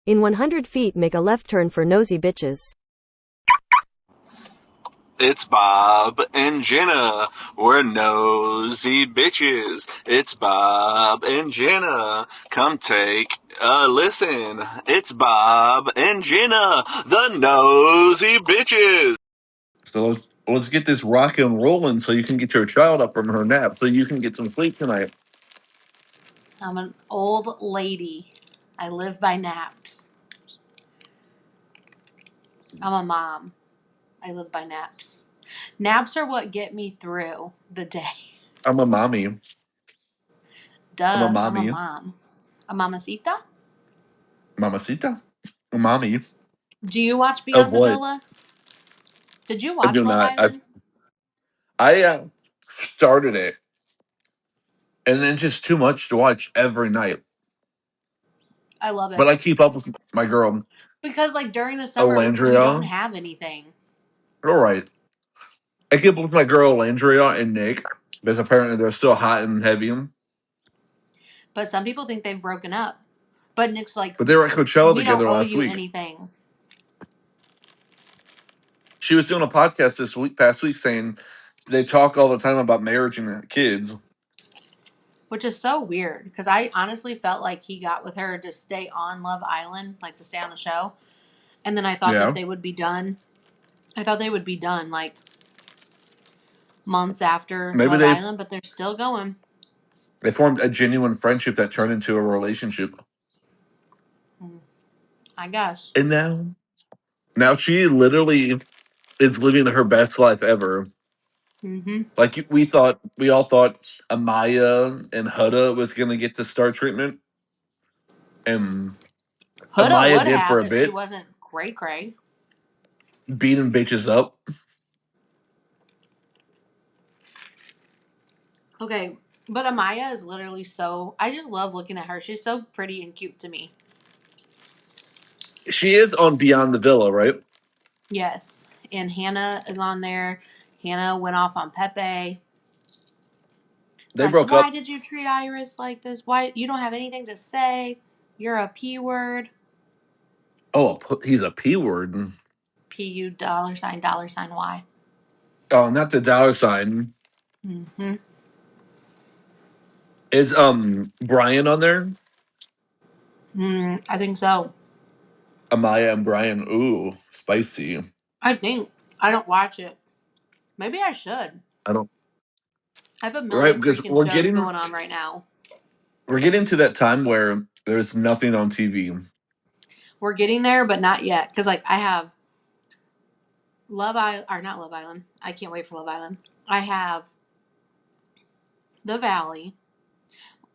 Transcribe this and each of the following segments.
In 100 feet, make a left turn for Nosy Bitches. It's Bob and Jenna. We're nosy bitches. It's Bob and Jenna. Come take a listen. It's Bob and Jenna, the nosy bitches. So let's get this rocking and rolling so you can get your child up from her nap so you can get some sleep tonight. I'm an old lady. I live by naps. I'm a mom. I live by naps. Naps are what get me through the day. I'm a mommy. Duh, I'm a I'm a mommy. mom. A mamacita? Mamacita. A mommy. Do you watch Of Beyond the what? Villa? Did you I watch do Love not. Island? I started it, and then just too much to watch every night. I love it. But I keep up with my girl, Because like during the summer you don't Alandria. have anything. All right. I keep up with my girl, Alandria and Nick, because apparently they're still hot and heavy. But some people think they've broken up. But Nick's like, But they were at Coachella we don't together owe last you week. anything. She was doing a podcast past week, saying they talk all the time about marriage and kids. Which is so weird. Because I honestly felt like he got with her to stay on Love Island, like to stay on the show. And then I thought that Yeah. they would be done. I thought they would be done like months after Maybe Love Island, but they're still going. they formed a genuine friendship that turned into a relationship. I guess. And now she literally is living her best life ever. Mm-hmm. Like we all thought Amaya and Huda was gonna get the star treatment, and Huda Amaya would did for have a if she bit, wasn't cray cray. beating bitches up. Okay, but Amaya is literally so. I just love looking at her. She's so pretty and cute to me. She is on Beyond the Villa, right? Yes, and Hannah is on there. Hannah went off on Pepe. They Like, broke why up. did you treat Iris like this? Why you don't have anything to say? You're a p word. Oh, he's a P word. Pu dollar sign y. Oh, not the dollar sign. Mm-hmm. Is Brian on there? I think so. Amaya and Brian. Ooh, spicy. I think I don't watch it. Maybe I should. I don't. I have a Right, million because freaking shows going on right now. we're getting to that time where there's nothing on TV. We're getting there, but not yet. Because like I have Love Island, or not Love Island. I can't wait for Love Island. I have The Valley.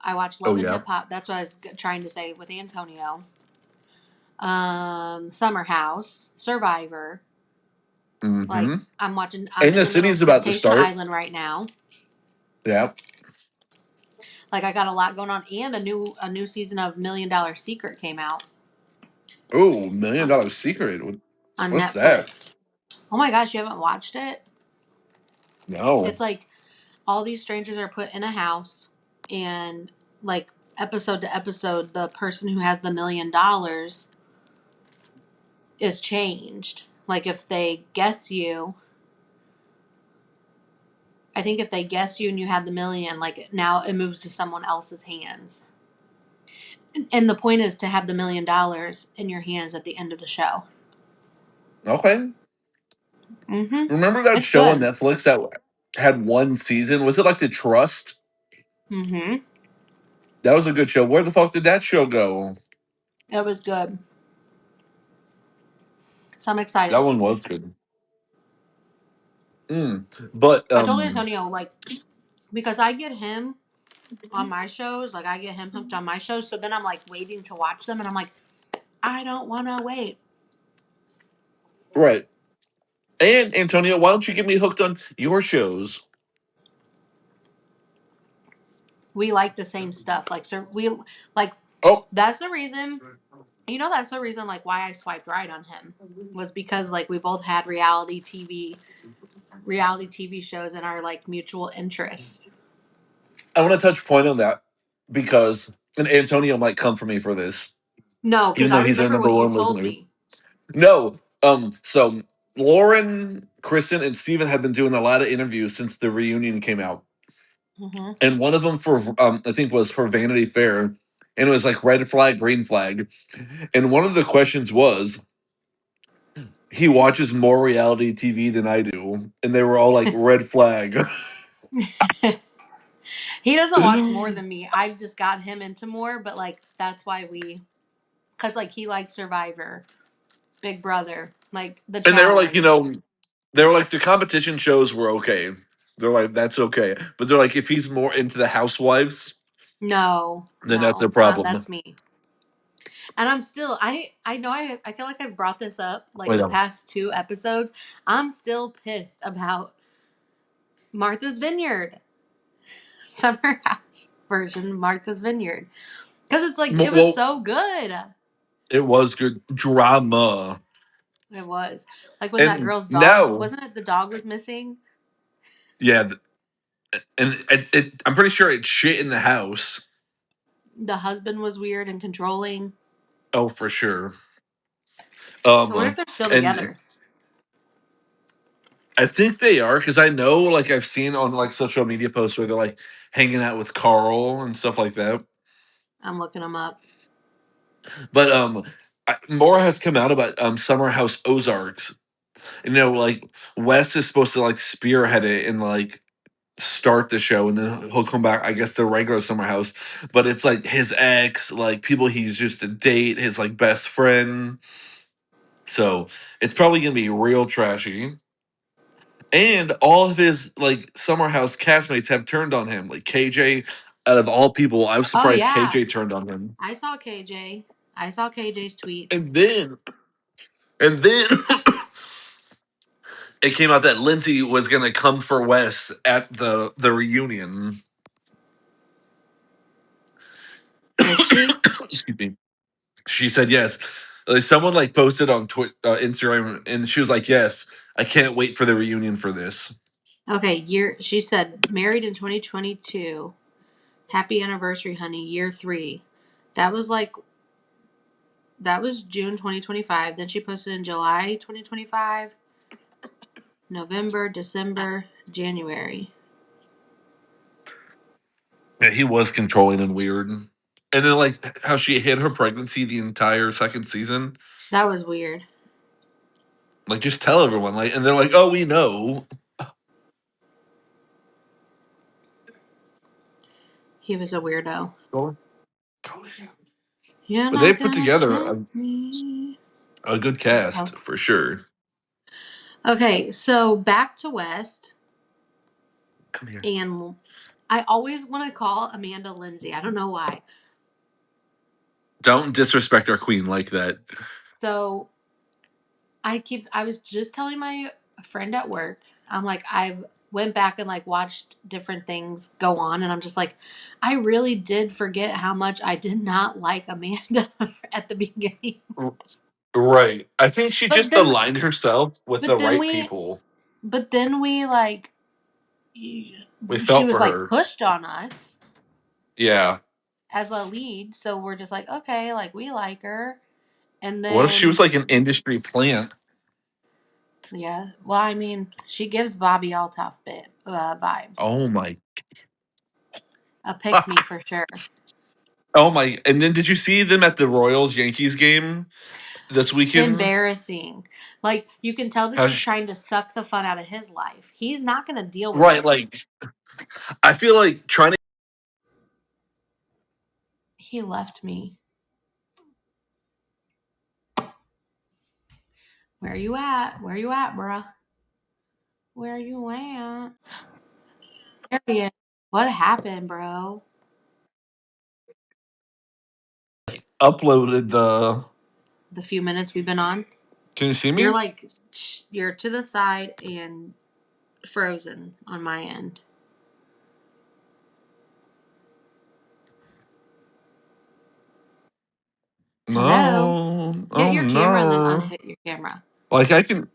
I watch Oh Love and yeah. Hip Hop. That's what I was trying to say with Antonio. Summer House, Survivor. Like Mm-hmm. I'm watching. I'm And in the the middle of city's about to Temptation start. Island right now. Yeah. Like I got a lot going on, and a new season of $1 Million Secret came out Oh, million on, dollar secret. on What's that? Netflix. Oh my gosh, you haven't watched it? No. It's like all these strangers are put in a house, and like episode to episode, the person who has the $1 million is changed. Like if they guess you, I think if they guess you and you have the million, like now it moves to someone else's hands. And the point is to have the $1 million in your hands at the end of the show. Okay. Mm-hmm. Remember that It's show on good. Netflix that had one season? Was it like The Trust? Mm-hmm. That was a good show. Where the fuck did that show go? It was good. So I'm That excited. one was good. But I told Antonio, like, because I get him on my shows, like I get him hooked on my shows, so then I'm like waiting to watch them, and I'm like, I don't want to wait. right. And Antonio, why don't you get me hooked on your shows? We like the same stuff, like so we like Oh, that's the reason. That's the reason like why I swiped right on him was because like we both had reality TV shows in our like mutual interest. I want to touch point on that because and Antonio might come for me for this. No, because even I though he's our remember number what you one told listener. me. No, so Lauren, Kristen, and Steven have been doing a lot of interviews since the reunion came out, Hmm. and one of them for I think was for Vanity Fair, and it was like red flag, green flag, and one of the questions was he watches more reality TV than I do, and they were all like red flag. He doesn't watch more And than me. I just got him into more, but like that's why because like he likes Survivor, Big Brother, like the they were like, challenge. they were like the competition shows were okay. They're like that's okay, but they're like if he's more into the housewives, No, then that's a no, problem. that's me. And I'm still I know I feel like I've brought this up like Wait, the no. past two episodes. I'm still pissed about Martha's Vineyard, Summer House version of Martha's Vineyard, because it's like it was Well, so good. it was good drama. It was like when that And girl's dog now, wasn't it the dog was missing. yeah, and I'm pretty sure it's shit in the house. The husband was weird and controlling. Oh, for sure. I wonder if they're still And together. I think they are because I know, like, I've seen on like social media posts where they're like hanging out with Carl and stuff like that. I'm looking them up. But more has come out about Summer House Ozarks. Like Wes is supposed to like spearhead it and like start the show, and then he'll come back, I guess, to regular Summer House. But it's like his ex, like people he's used to date, his like best friend. So it's probably gonna be real trashy. And all of his like Summer House castmates have turned on him. Like KJ, out of all people, I was Oh surprised yeah, KJ turned on him. I saw KJ. I saw KJ's tweets. And then, and then it came out that Lindsay was gonna come for Wes at the reunion. Is she? Excuse me. She said yes. Like, someone like posted on Instagram, and she was like, "Yes, I can't wait for the reunion for this." Okay, she said married in 2022. Happy anniversary, honey. Year 3. That was like that was June 2025. Then she posted in July 2025, November, December, January. Yeah, he was controlling and weird. And then like how she hid her pregnancy the entire second season. That was weird. Like just tell everyone. Like, and they're like, "Oh, we know." He was a weirdo. But You're they not put gonna together tempt me. a good Oh. cast for sure. Okay, so back to West. Come here. And I always want to call Amanda Lindsay. I don't know why. Don't disrespect our queen like that. So I was just telling my friend at work, I'm like, I've went back and like watched different things go on, and I'm just like, I really did forget how much I did not like Amanda at the beginning. Right. I think she But just then aligned herself with the but then right we people. but then we like We she felt was for like her. pushed on us Yeah. as a lead, so we're just like, okay, like we like her. And What if she was then like an industry plant? yeah, well, I mean, she gives Bobby Altoff vibes. Oh my. A pick me for sure. Oh my. And then did you see them at the Royals Yankees game this weekend? Embarrassing. Like you can tell that How she's she, trying to suck the fun out of his life. He's not going to deal with right, it. like I feel like trying to He left me. Where you at? Where you at, bruh? Where you at? There he is. What happened, bro? uploaded the. The few minutes we've been on. Can you see You're me? like you're to the side and frozen on my end. Hello? No. Hit Oh your camera and then no. unhit your camera. Like I can.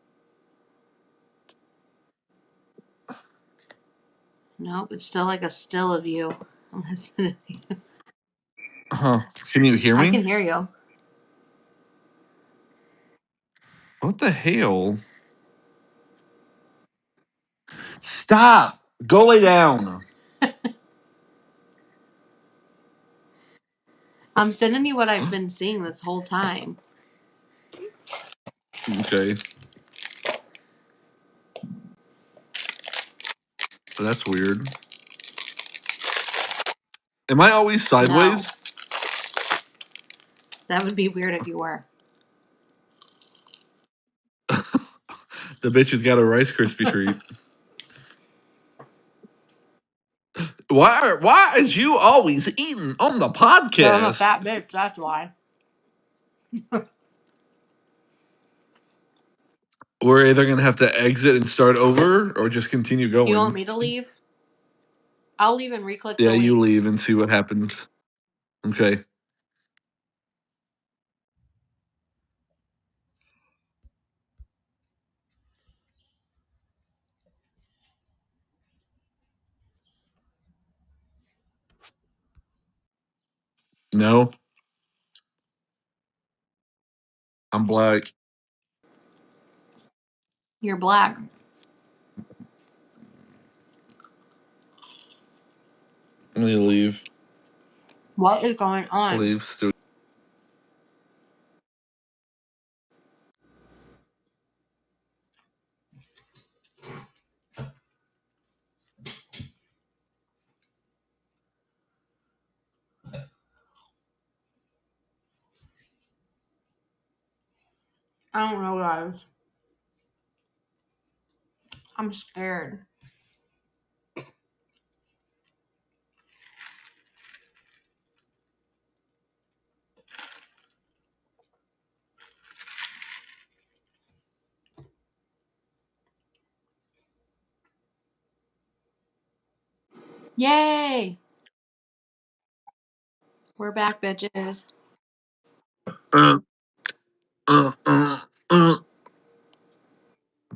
Nope, it's still like a still of you. I'm listening. Huh. Can you hear I me? can hear you. What the hell? Stop. Go lay down. I'm sending you what I've been seeing this whole time. Okay. That's weird. Am I always sideways? That would be weird if you were. The bitch has got a Rice Krispie treat. Why is you always eating on the So I'm a podcast? fat bitch, that's why. We're either gonna have to exit and start over or just continue going. You want me to leave? I'll leave and re-click Yeah, the link. you leave and see what happens. Okay. No, I'm black. You're black. I'm gonna leave. What is going on? Leave. I don't know, guys. I'm scared. Yay! We're back, bitches. Uh, uh, uh, uh.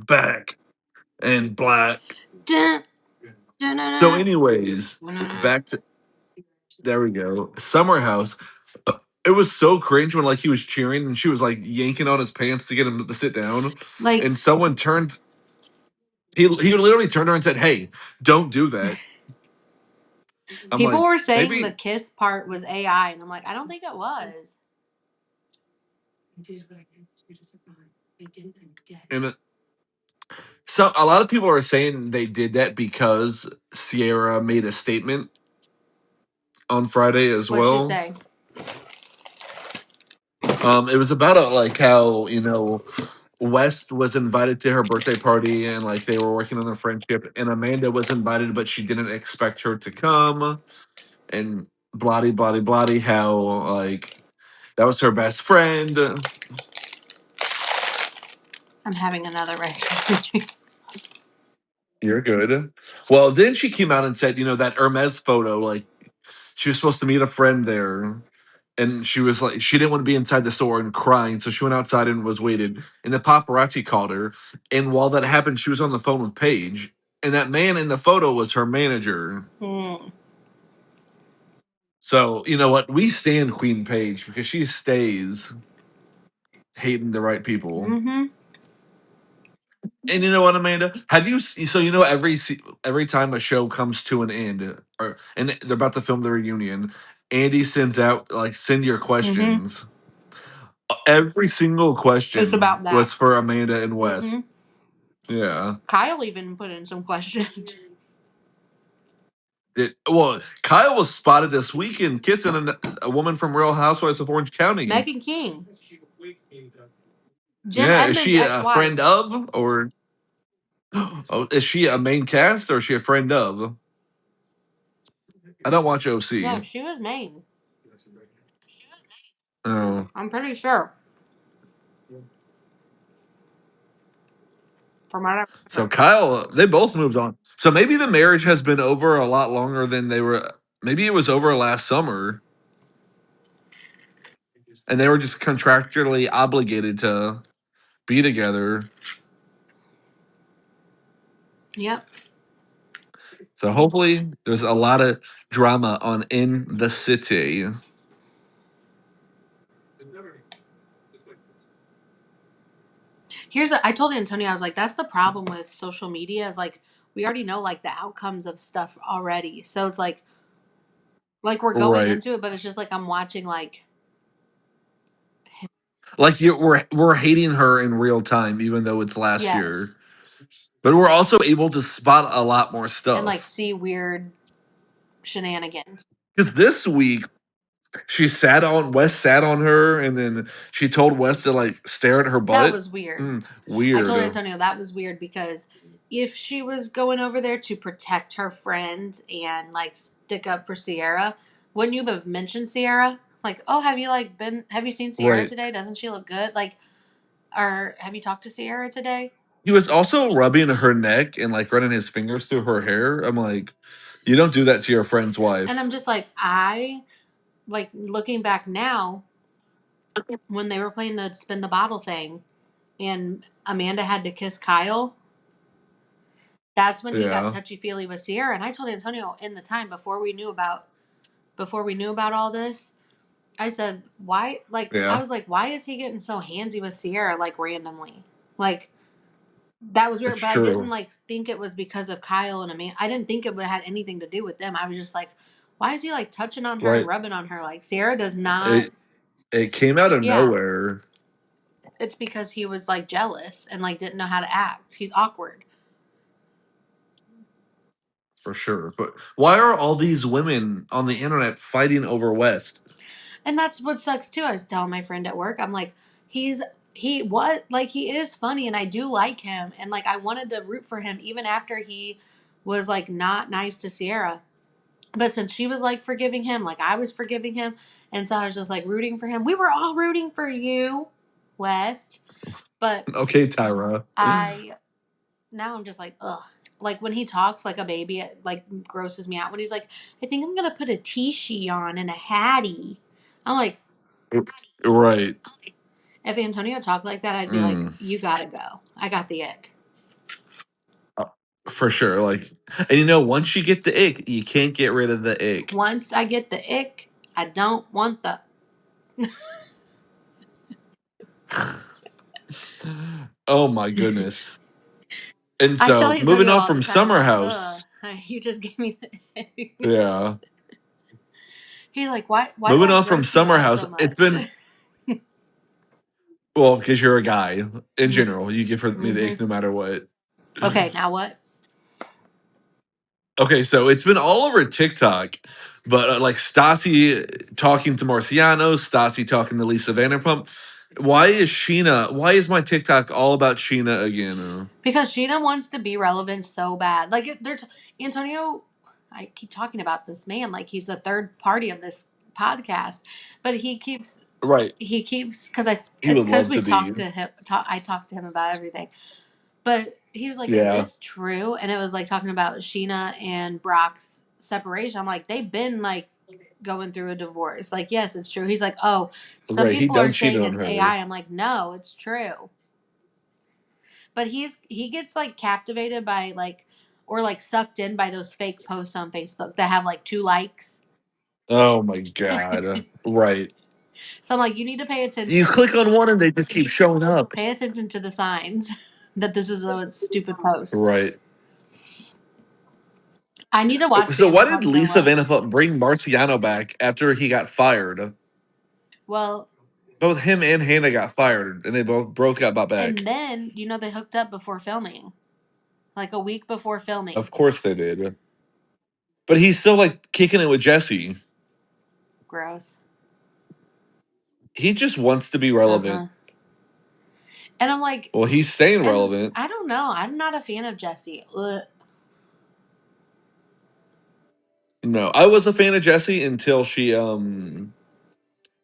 Back and black. Dun, So, dun, anyways, dun, dun. back to there we go. Summer House. It was so cringe when like he was cheering and she was like yanking on his pants to get him to sit down, Like, and someone turned. He literally turned her and said, "Hey, don't do that." I'm people like, were saying the maybe. kiss part was AI, and I'm like, I don't think it was. And so a lot of people are saying they did that because Sierra made a statement on Friday as What'd she well. say? It was about like how West was invited to her birthday party and like they were working on their friendship, and Amanda was invited, but she didn't expect her to come, and bloody bloody bloody how like that was her best friend. I'm having another rice krispie treat. You're good. Well, then she came out and said, that Hermes photo, like she was supposed to meet a friend there. And she was like, she didn't want to be inside the store and crying, so she went outside and was waited. And the paparazzi called her. And while that happened, she was on the phone with Paige. And that man in the photo was her manager. So, you know what? We stand Queen Paige because she stays hating the right people. Mm-hmm. And you know what, Amanda? So every time a show comes to an end, and they're about to film the reunion, Andy sends out like send your questions. Every single It's question about that. was for Amanda and Wes. Mm-hmm. Yeah. Kyle even put in some questions. Kyle was spotted this weekend kissing a woman from Real Housewives of Orange County. Megan King. Jim Yeah, is Edmonds' she a ex-wife. friend of, or is she a main cast, or is she a friend of? I don't watch OC. No, she was main. Oh. I'm pretty sure. From what I remember. So Kyle, they both moved on. So maybe the marriage has been over a lot longer than they were. Maybe it was over last summer, and they were just contractually obligated to be together. Yep. So hopefully, there's a lot of drama on In the City. I told Antonio, I was like, that's the problem with social media is like we already know like the outcomes of stuff already. So it's like we're going Right. into it, but it's just like I'm watching like Like we're hating her in real time, even though it's last yes, year. But we're also able to spot a lot more and like stuff. see weird shenanigans. Because this week Wes sat on her, and then she told Wes to like stare at her That butt. was weird. I Weird. told Antonio that was weird because if she was going over there to protect her friend and like stick up for Sierra, wouldn't you have mentioned Sierra? Like, oh, have you seen Sierra Right. today? Doesn't she look good? Like, or have you talked to Sierra today? He was also rubbing her neck and like running his fingers through her hair. I'm like, you don't do that to your friend's And I'm wife. just like, I like looking back now when they were playing the spin the bottle thing and Amanda had to kiss Kyle. That's when he got Yeah. touchy feely with Sierra. And I told Antonio in the time before we knew about all this, I said, why I Yeah. was like, why is he getting so handsy with Sierra like randomly? Like that was weird, It's but I true. didn't like think it was because of Kyle and Amanda. I didn't think it had anything to do with them. I was just like, why is he like touching on her and Right. rubbing on her? Like Sierra does not. It came out of Yeah, nowhere. it's because he was like jealous and like didn't know how to act. He's awkward. For sure. But why are all these women on the internet fighting over West? And that's what sucks too. I was telling my friend at work, I'm like, he is funny and I do like him. And like I wanted to root for him even after he was like not nice to Sierra. But since she was like forgiving him, like I was forgiving him. And so I was just like rooting for him. We were all rooting for you, West. But Okay, Tyra. now I'm just like, ugh. Like when he talks like a baby, it like grosses me out. When he's like, I think I'm gonna put a t-shirt on and a hattie. I'm like, Right. if Antonio talked like that, I'd be like, Mm. you gotta go. I got the ick. For sure. Like, and once you get the ick, you can't get rid of the ick. Once I get the ick, I don't want the. Oh my goodness. And I tell so moving Antonio on all the from time, Summer like, House. you just gave me the ick. Yeah. He's like, why do Moving I on from gross you Summer out House, so it's much? been well, because you're a guy. In general, you give me the Mm-hmm. ick no matter what. Okay, now what? Okay, so it's been all over TikTok, but like Stassi talking to Marciano, Stassi talking to Lisa Vanderpump. Why is my TikTok all about Sheena again? Because Sheena wants to be relevant so bad. Like Antonio. I keep talking about this man like he's the third party of this podcast, but Right. he keeps He it's would because love we to be. talked to him. I talked to him about everything, but he was like, "Is Yeah. this true?" And it was like talking about Sheena and Brock's separation. I'm like, they've been like going through a divorce. Like, yes, it's true. He's like, oh, some Right. He people are done cheated saying on it's her. AI. I'm like, no, it's true. But he gets like captivated by like or like sucked in by those fake posts on Facebook that have like 2 likes. Oh my god. Right. So I'm like, you need to pay You attention. click on one and they just keep showing up. Pay attention to the signs that this is a stupid post. Right. I need to watch So why did Vanderpump Go Lisa Up. Vanderpump bring Marciano back after he got fired? Well, Both him and Hannah got fired, and they both got brought and back. then they hooked up before filming, like a week before filming. Of course they did. But he's still like kicking it with Jesse. Gross. He just wants to be Uh huh. relevant. And I'm like, Well, he's staying and relevant. I don't know. I'm not a fan of Jesse. Ugh. No, I was a fan of Jesse until she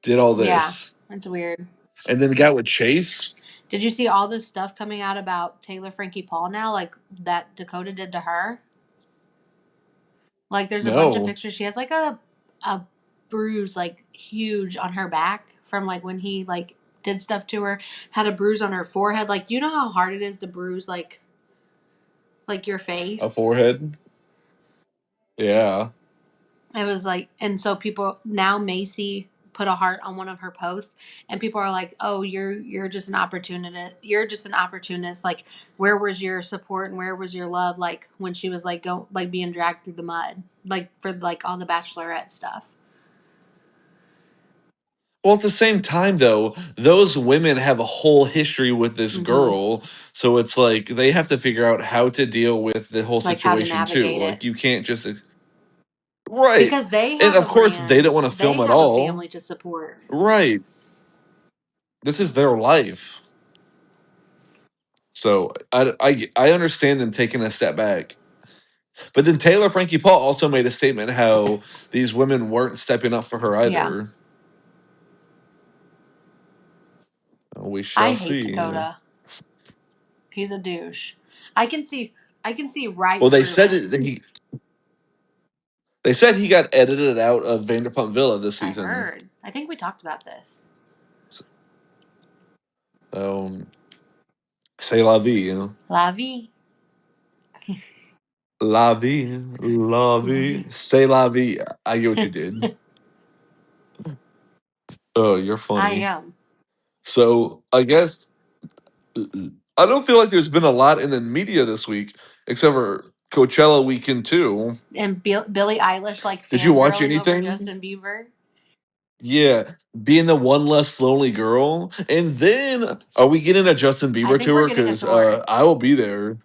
did all Yeah, this, it's weird. and then got with Chase. Did you see all this stuff coming out about Taylor Frankie Paul now? Like that Dakota did to her? Like there's a bunch of No, pictures. She has like a bruise like huge on her back from like when he like did stuff to her. Had a bruise on her forehead. Like you know how hard it is to bruise like your a face? forehead. Yeah. It was like and so people now Macy put a heart on one of her posts, and people are like, "Oh, you're just an opportunist. You're just an opportunist. Like, where was your support and where was your love? Like when she was like being dragged through the mud, like for like all the Bachelorette stuff." Well, at the same time, though, those women have a whole history with this Mm-hmm. girl, so it's like they have to figure out how to deal with the whole Like how to situation too. navigate Like it, you can't just right, because they and have of a course they brand, don't want to they film at have a all. family to support. Right, this is their life, so I understand them taking a step back. But then Taylor Frankie Paul also made a statement how these women weren't stepping up for her Yeah, either. We I shall hate see. Dakota. He's a douche. I can see right Well, through him. they said he got edited out of Vanderpump Villa this I season. heard. I think we talked about this. C'est la vie. Hein? La vie. La vie. La vie. C'est la vie. I get what you did. Oh, you're I funny. am. So I guess I don't feel like there's been a lot in the media this week, except for Coachella weekend too. And Billie Eilish like Did you watch fangirling over anything? Justin Bieber. Yeah, being the one less lonely girl. And then, are we getting a Justin I Bieber think we're tour? getting a Because tour. I will be there.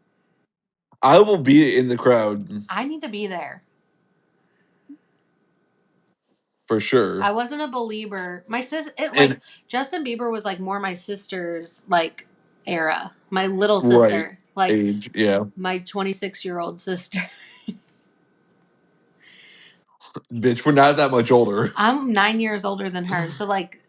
I will be in the crowd I need to be there. for sure. I wasn't a believer. My sis, And Justin Bieber was like more my sister's like era. My little right sister, like age, yeah, my 26-year-old sister. bitch, we're not that much older. I'm 9 years older than her, so like,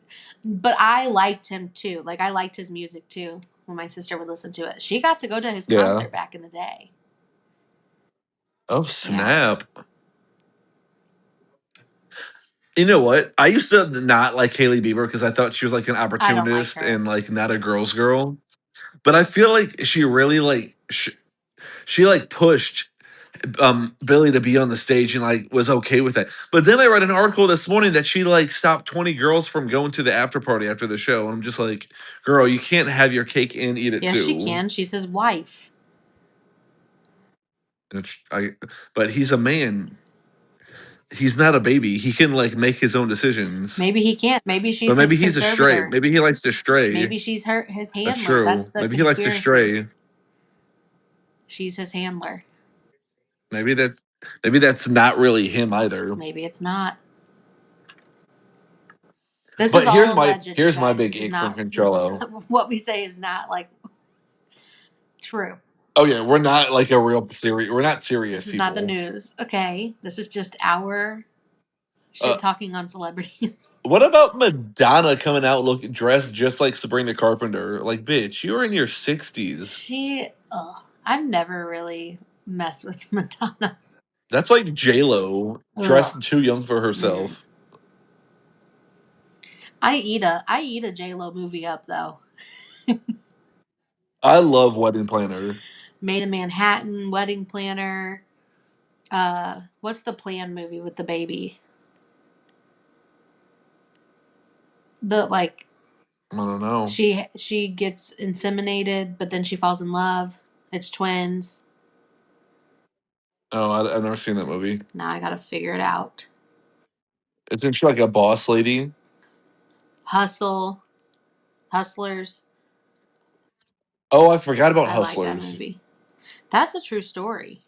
but I liked him too. Like I liked his music too. When my sister would listen to it, she got to go to his Yeah. concert back in the day. Oh Yeah, snap! You know what? I used to not like Hailey Bieber because I thought she was like an I don't like opportunist her. and like not a girl's girl. But I feel like she really like she like pushed Billy to be on the stage and like was okay with that. But then I read an article this morning that she like stopped 20 girls from going to the after party after the show. And I'm just like, girl, you can't have your cake and eat it Yes, she too. can. She's his wife. But he's a man. He's not a baby. He can like make his own decisions. Maybe he can't. Maybe But she's his maybe he's a stray. conservator. Maybe he likes to stray. Maybe she's his That's handler. That's true. the Maybe he likes to conspiracy. stray. She's his handler. Maybe that's not really him either. Maybe it's not. This is But all alleged, you here's my guys. big ick from This is Controllo. not, what we say is not like true. Oh yeah, we're not like a real serious. We're not serious This is people. not the news. Okay. This is just our shit talking on celebrities. What about Madonna coming out looking dressed just like Sabrina Carpenter? Like, bitch, you're in your 60s. I've never really messed with Madonna. That's like J-Lo dressed too young for herself. I eat a J-Lo movie up though. I love Wedding Planner. Made in Manhattan, Wedding Planner. What's the Plan movie with the baby? The like I don't know. she gets inseminated, but then she falls in love. It's twins. Oh, I've never seen that movie. Now I gotta figure it out. Isn't she like a boss lady? Hustlers. Oh, I forgot about I like that Hustlers. movie. That's a true story.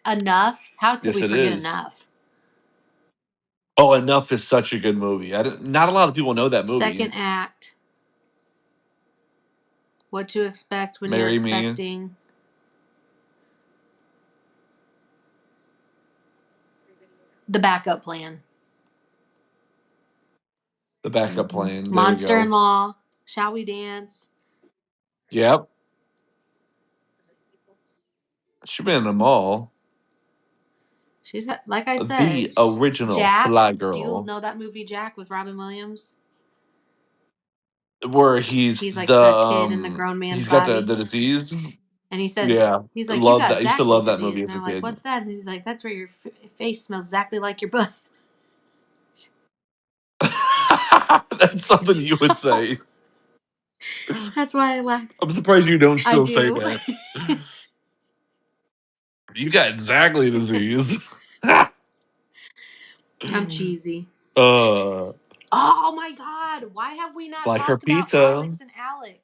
Enough? How could Yes, we it forget is. Enough? Oh, Enough is such a good movie. Not a lot of people know that movie. Second act. What to expect when Marry you're Me. expecting. The Backup Plan. The Backup Plan. There Monster we in go. Law. Shall We Dance? Yep. She's been in them all. She's like I said, The original Jack. Fly Do you Girl. know that movie Jack with Robin Williams? Where he's like the the kid in the grown man's he's got body. the disease. And he says, Yeah, he's like, you love got that. I used to Zachley love that disease. movie And as they're a like, kid. what's that? And he's like, that's where your face smells exactly like your butt. That's something you would say. That's why I laughed. I'm surprised you don't I still say do. that. You got exactly disease. I'm cheesy. uh, Oh my god! Why have we not like her talked about pizza. Alex and Alex?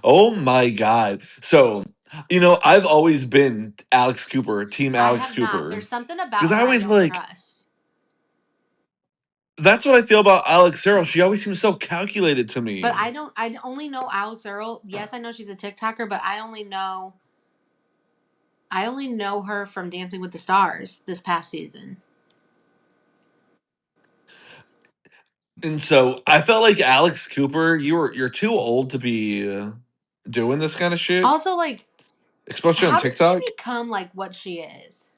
Oh my god. So, I've always been Alex Cooper, team I Alex have not. Cooper. There's something Because about I her I always don't like, trust. that's what I feel about Alex Earl. She always seems so calculated to me. But I only know Alex Earl. Yes, I know she's a TikToker, but I only know her from Dancing with the Stars this past season. And so I felt like Alex Cooper, you're too old to be doing this kind of shit, Also, like, especially on how did she TikTok. become like what she is?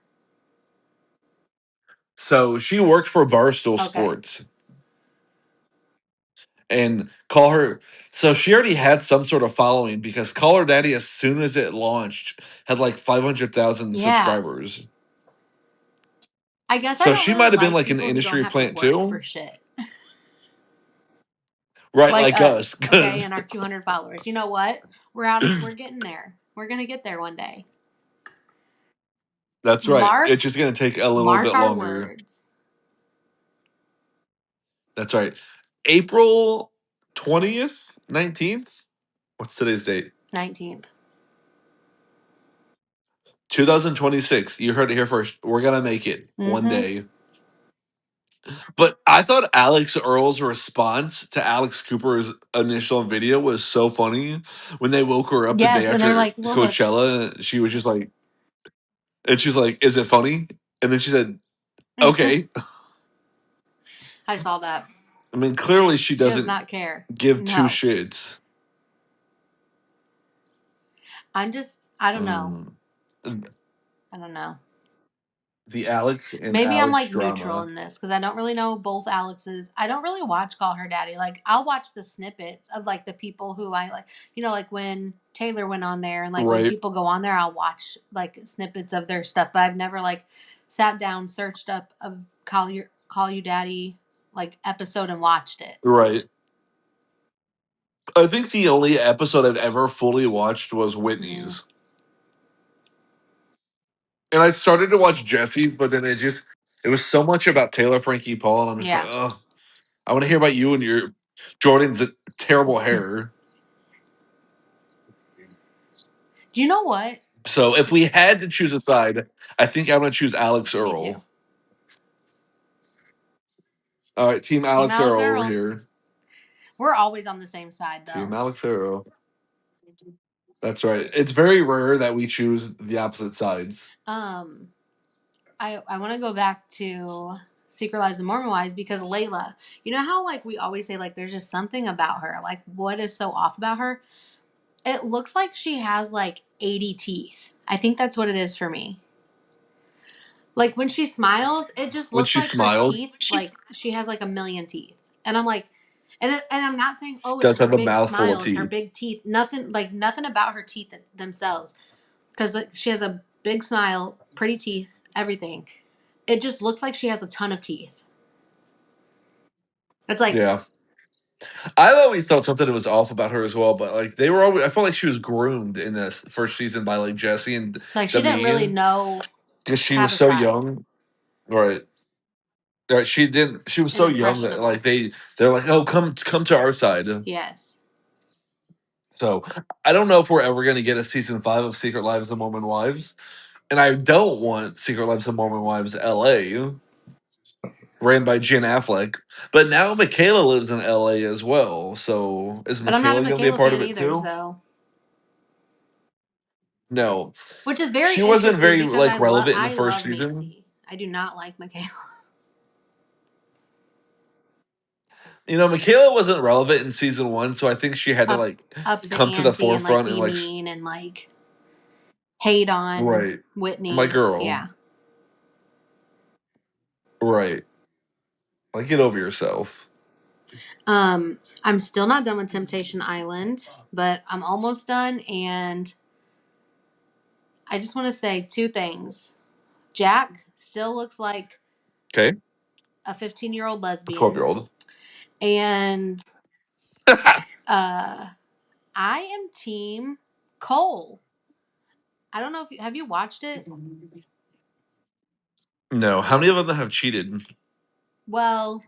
So she worked for Barstool Okay. Sports. And Call Her. So she already had some sort of following because Call Her Daddy, as soon as it launched, had like 500,000 Yeah. subscribers. I guess I So don't she really might have been like like an people who don't industry have to plant work too. for shit. Right, Like like us. okay, and our 200 followers. You know what? We're getting there. We're gonna get there one day. That's right. It's just going to take a little bit our longer. words. That's right. April 20th, 19th. What's today's date? 19th. 2026. You heard it here first. We're going to make it one Mhm. day. But I thought Alex Earl's response to Alex Cooper's initial video was so funny when they woke her up the Yes, day and they're after like, look. Coachella. She was just like, and she's like, "Is it funny?" And then she said, "Okay." I saw that. I mean, clearly she She does doesn't not care. give two No. shits. I don't know. I don't know. The Alex and Maybe I'm Alex like drama. neutral in this because I don't really know both Alexes. I don't really watch Call Her Daddy. Like I'll watch the snippets of like the people who I like. You know, like when Taylor went on there and like when Right. people go on there, I'll watch like snippets of their stuff. But I've never like sat down, searched up a Call You Daddy like episode and watched it. Right. I think the only episode I've ever fully watched was Whitney's. And I started to watch Jesse's, but then it was so much about Taylor Frankie Paul, and I'm just like, oh, I want to hear about you and your Jordan's terrible hair. Do you know what? So if we had to choose a side, I think I'm going to choose Alex Me Earl. too. All right, Team Alex Alex Earl Earl. over here. We're always on the same side, though. Team Alex Earl. That's right. It's very rare that we choose the opposite sides. I want to go back to Secret Lives of Mormon Wives because Layla, you know how like we always say like there's just something about her, like what is so off about her? It looks like she has like 80 teeth. I think that's what it is for me. Like when she smiles, it just looks like her teeth like she has like a million teeth. And I'm like and I'm not saying it's her big smile, it's her big teeth. Nothing about her teeth themselves. Cuz like, she has a big smile, pretty teeth, everything. It just looks like she has a ton of teeth. It's like yeah. I always thought something was off about her as well, but like they were always. I felt like she was groomed in this first season by like Jesse and like she didn't really know because she was so young, right? Right. She didn't. She was so young that like they're like, oh, come to our side. Yes. So I don't know if we're ever gonna get a season 5 of Secret Lives of Mormon Wives, and I don't want Secret Lives of Mormon Wives L.A. ran by Jen Affleck. But now Michaela lives in LA as well. So is Michaela going to be a part of it too? So. No. Which is very she wasn't very because like relevant in the first season. Macy. I do not like Michaela. You know, Michaela wasn't relevant in season 1, so I think she had to like come to the forefront and like mean and like hate on Whitney. My girl. Yeah. Right. Like get over yourself. I'm still not done with Temptation Island, but I'm almost done, and I just want to say 2 things. Jack still looks like a 15-year-old A lesbian. 12-year-old. And I am team Cole. I don't know if have you watched it? No. How many of them have cheated? Well,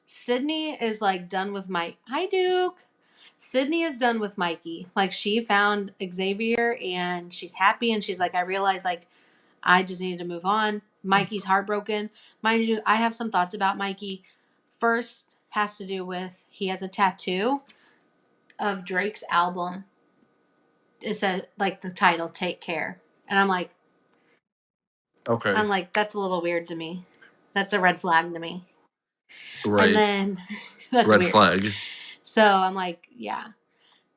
Sydney is like done with Mike. Hi, Duke. Sydney is done with Mikey. Like she found Xavier and she's happy and she's like, I realized like I just needed to move on. Mikey's heartbroken. Mind you, I have some thoughts about Mikey. First has to do with he has a tattoo of Drake's album. It says like the title "Take Care," and Okay. I'm like that's a little weird to me. That's a red flag to me. Right. And then that's Red weird. flag. So I'm like, yeah.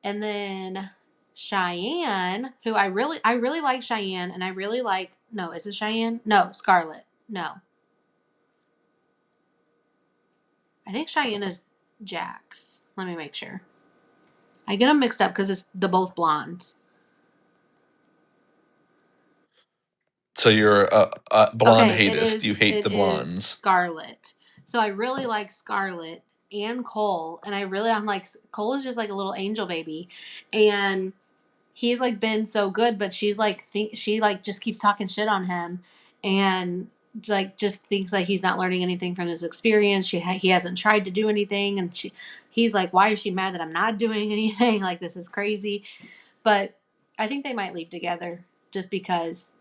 And then Cheyenne, who I really like Cheyenne, and I really like. No, is it Cheyenne? No, Scarlett. No, I think Cheyenne is Jax. Let me make sure. I get them mixed up because it's the both blondes. So you're a blonde Okay, hatist. You hate the it is blondes. Scarlett. So I really like Scarlett and Cole, and I'm like Cole is just like a little angel baby, and he's like been so good, but she's like she like just keeps talking shit on him, and like just thinks like he's not learning anything from his experience. He hasn't tried to do anything, and he's like, why is she mad that I'm not doing anything? Like this is crazy, but I think they might leave together just because.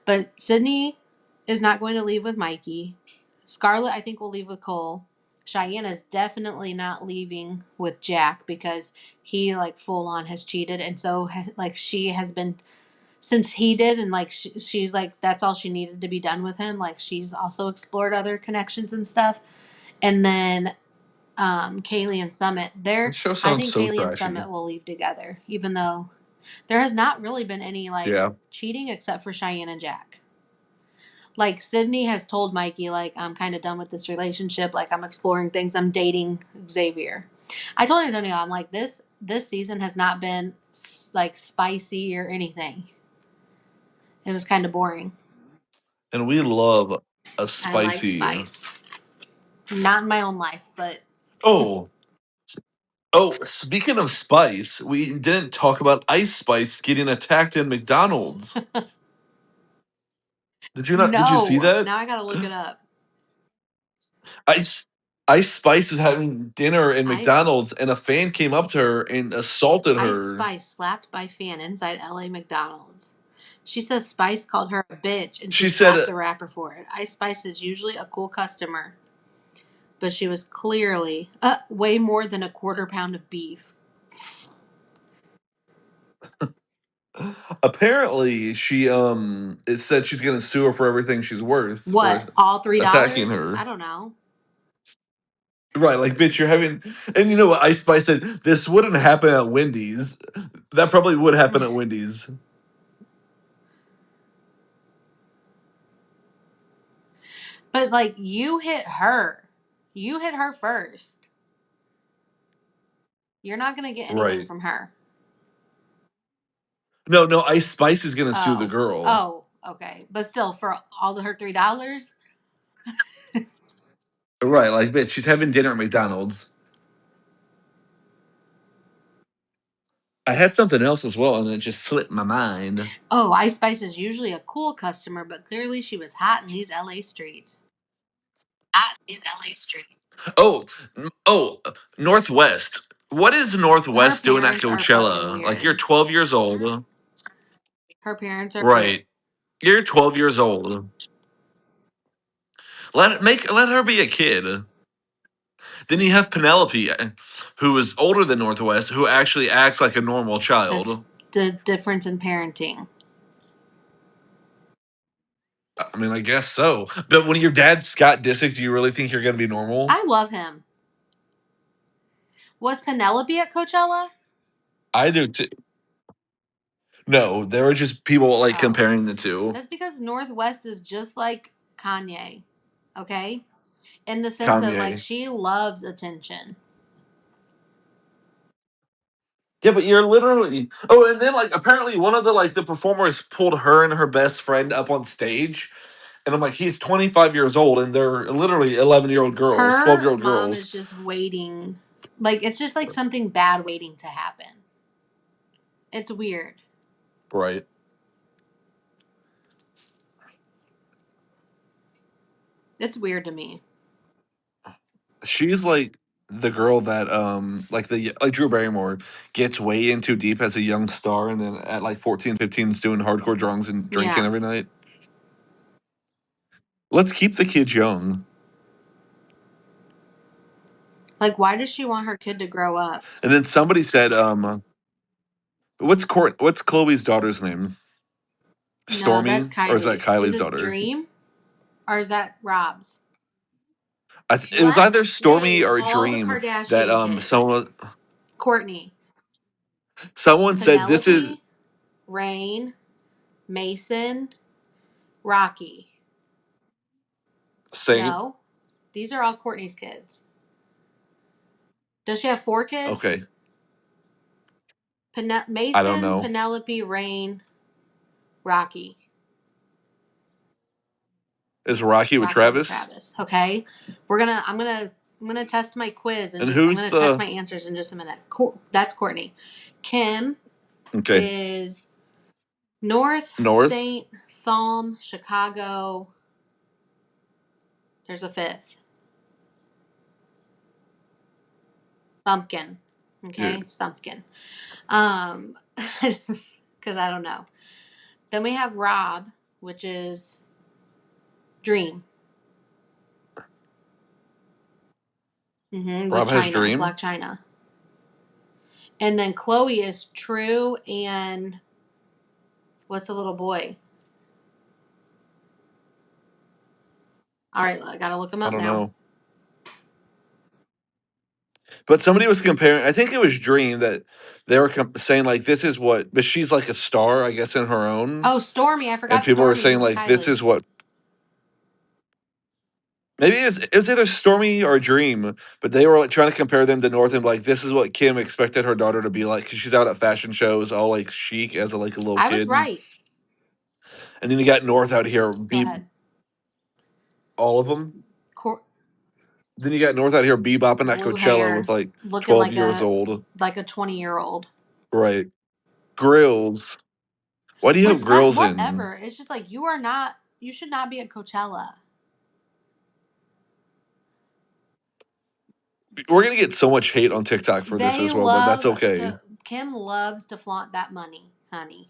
But Sydney is not going to leave with Mikey. Scarlett, I think, will leave with Cole. Cheyenne is definitely not leaving with Jack because he like full on has cheated, and so like she has been since he did, and like she's like that's all she needed to be done with him. Like she's also explored other connections and stuff, and then Kaylee and Summit. This show I sounds think so Kaylee and trashy. Summit will leave together, even though there has not really been any like Yeah. cheating except for Cheyenne and Jack. Like Sydney has told Mikey, like, I'm kind of done with this relationship. Like I'm exploring things. I'm dating Xavier. I told Antonio, I'm like, this season has not been like spicy or anything. It was kind of boring. And we love a I like spicy. spice. Not in my own life, but Oh, speaking of spice, we didn't talk about Ice Spice getting attacked in McDonald's. Did you not? Did you see that? Now I gotta look it up. Ice Spice was having dinner in McDonald's, and a fan came up to her and assaulted Ice her. Spice slapped by fan inside LA McDonald's. She says Spice called her a bitch and she said slapped the rapper for it. Ice Spice is usually a cool customer, but she was clearly way more than a quarter pound of beef. Apparently, she it said she's gonna sue her for everything she's worth. What? For All $3? attacking her. I don't know. Right, like bitch, you're having, and you know what Ice Spice said? This wouldn't happen at Wendy's. That probably would happen at Wendy's. But like you hit her. You hit her first. You're not gonna get anything Right. from her. No, Ice Spice is gonna sue the girl. Oh, okay. But still, for all of her $3? Right, like bitch, she's having dinner at McDonald's. I had something else as well, and it just slipped my mind. Oh, Ice Spice is usually a cool customer, but clearly she was hot in these LA streets. Oh, Northwest. What is Northwest doing at Coachella? Like you're 12 years old. Her parents are Right. You're 12 years old. Let her be a kid. Then you have Penelope, who is older than Northwest, who actually acts like a normal child. That's the difference in parenting. I mean, I guess so. But when your dad's Scott Disick, do you really think you're going to be normal? I love him. Was Penelope at Coachella? I do too. No, there were just people like comparing the two. That's because Northwest is just like Kanye, okay? In the sense of like she loves attention. Yeah, but you're literally. Oh, and then like apparently one of the performers pulled her and her best friend up on stage, And I'm like, he's 25 years old, and they're literally 11-year-old girls, Her 12-year-old mom girls. is just waiting. Like, it's just like something bad waiting to happen. It's weird. Right. It's weird to me. She's like the girl that like Drew Barrymore gets way in too deep as a young star, and then at like 14, 15 is doing hardcore drugs and drinking Yeah. every night. Let's keep the kids young. Like, why does she want her kid to grow up? And then somebody said, what's Chloe's daughter's name? No, that's Stormy? Or is that Kylie. Is Kylie's it daughter? Dream? Or is that Rob's? It was either Let's Stormy name or all the Dream that Kardashian kids. Courtney, someone said this is Penelope, Rain, Mason, Rocky. Saint. No, these are all Courtney's kids. Does she have 4 kids? Okay. Mason, I don't know. Penelope, Rain, Rocky. Is Rocky with Travis? Travis. Okay. I'm gonna test my quiz and And I'm who's gonna the test my answers in just a minute. That's Courtney. Kim okay? is North, North. Saint, Psalm, Chicago. There's a 5th. Thumpkin. Okay, Yeah. Stumpkin. Because I don't know. Then we have Rob, which is Dream. Rob With has China, Dream. Black China. And then Chloe is True and what's the little boy? All right, I gotta look him up I don't now. know. But somebody was comparing. I think it was Dream that they were saying like this is what, but she's like a star, I guess, in her own. Oh, Stormy! I forgot. And people Stormy were saying like Kylie. this is what. Maybe it was either Stormy or Dream, but they were like trying to compare them to North and like this is what Kim expected her daughter to be like because she's out at fashion shows, all like chic as a little I kid. was right. And then you got North out here. Go ahead. All of them. Then you got North out here bebopping at Coachella hair, with like looking 12 like years old. Like a 20-year-old. Right. Grills. Why do you have grills in? Whatever. It's just like you should not be at Coachella. We're gonna get so much hate on TikTok for this as well, but that's okay. Kim loves to flaunt that money, honey.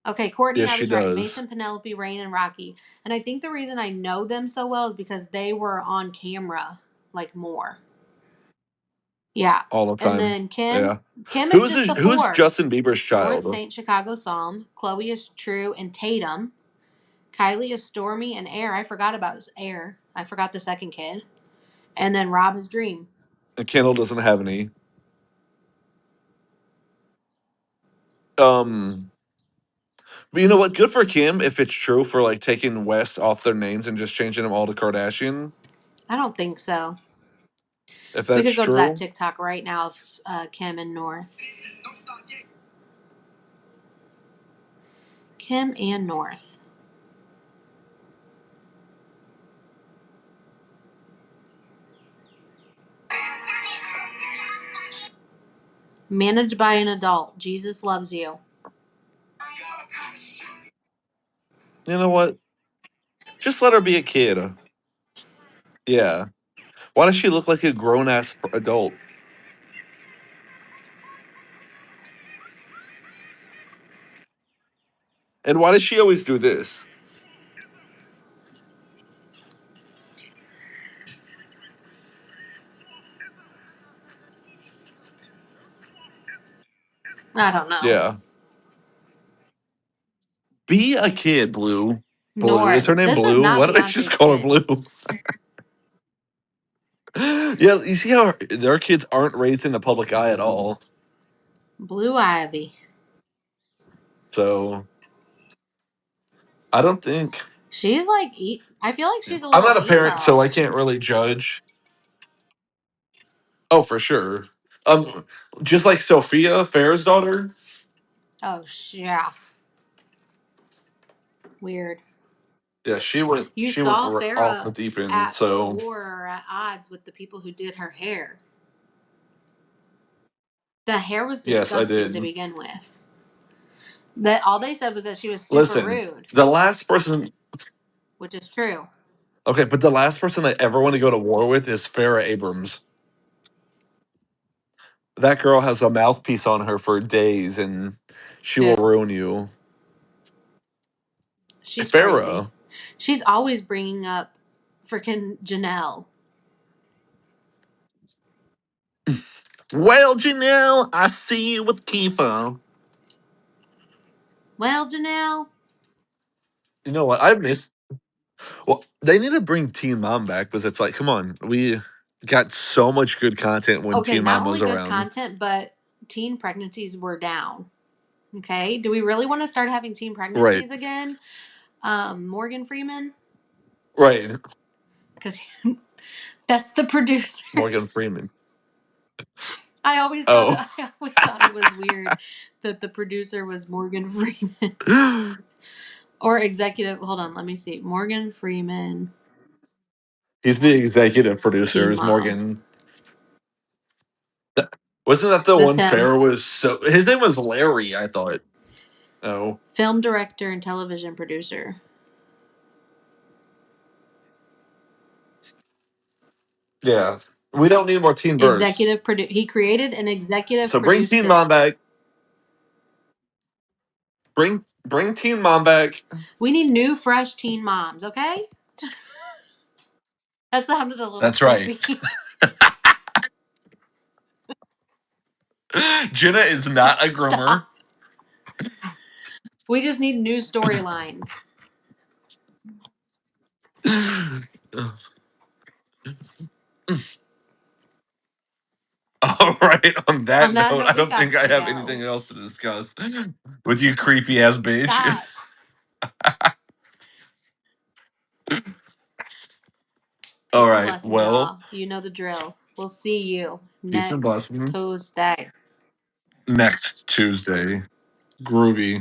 Okay, Courtney, Yes, I she was right. does. Mason, Penelope, Rain, and Rocky. And I think the reason I know them so well is because they were on camera like more. Yeah. All the time. And then Kim. Yeah. Kim is just the 4. Who's Justin Bieber's child? North, Saint, Chicago, Psalm. Chloe is True and Tatum. Kylie is Stormy and Air. I forgot about Air. I forgot the second kid. And then Rob is Dream. And Kendall doesn't have any. But you know what? Good for Kim if it's true for like taking West off their names and just changing them all to Kardashian. I don't think so. If that's we could go true. to that TikTok right now of Kim and North. Kim and North. Managed by an adult. Jesus loves you. You know what? Just let her be a kid. Yeah. Why does she look like a grown-ass adult? And why does she always do this? I don't know. Yeah. Be a kid, Blue. North. Is her name This Blue? Why did I just call her Blue? Yeah, you see how their kids aren't raised in the public eye at all. Blue Ivy. So, I don't think. She's like, I feel like she's a little I'm not a parent, emo. so I can't really judge. Oh, for sure. Just like Sophia, Farrah's daughter. Oh, yeah. Weird. Yeah, she went. You She went saw off the Sarah deep end. at So war or at odds with the people who did her hair. The hair was yes, I disgusting to did. begin with. That all they said was that she was super Listen, rude, the last person. which is true. Okay, but the last person I ever want to go to war with is Farrah Abrams. That girl has a mouthpiece on her for days, and she will Who? ruin you. She's crazy. Farrah. She's always bringing up freaking Janelle. Well, Janelle, I see you with Kiefer. Well, Janelle. You know what? I miss. Well, they need to bring Teen Mom back because it's like, come on, we got so much good content when Okay, Teen not Mom only was good around. content, but teen pregnancies were down. Okay, do we really want to start having teen Right, pregnancies again? Morgan Freeman, right. because that's the producer. Morgan Freeman. I always thought Oh. it was weird that the producer was Morgan Freeman or executive. Hold on, let me see. Morgan Freeman, He's the executive producer. Teen Is Mom. Morgan? Wasn't that the That's one him. Farrah was so? His name was Larry. I thought. Oh, Film director and television producer. yeah. We don't need more teen births. He created and executive So bring produced Teen it. Mom back. Bring Teen Mom back. We need new, fresh teen moms, okay? That sounded a little That's right. creepy. Jenna is not a groomer. We just need new storylines. All right. On that On that note, I note, we don't got think I to have go. anything else to discuss with you, creepy ass bitch. Stop. All Peace and right. blessing, Well, y'all. You know the drill. We'll see you peace and next blessings. Tuesday. Next Tuesday. Groovy.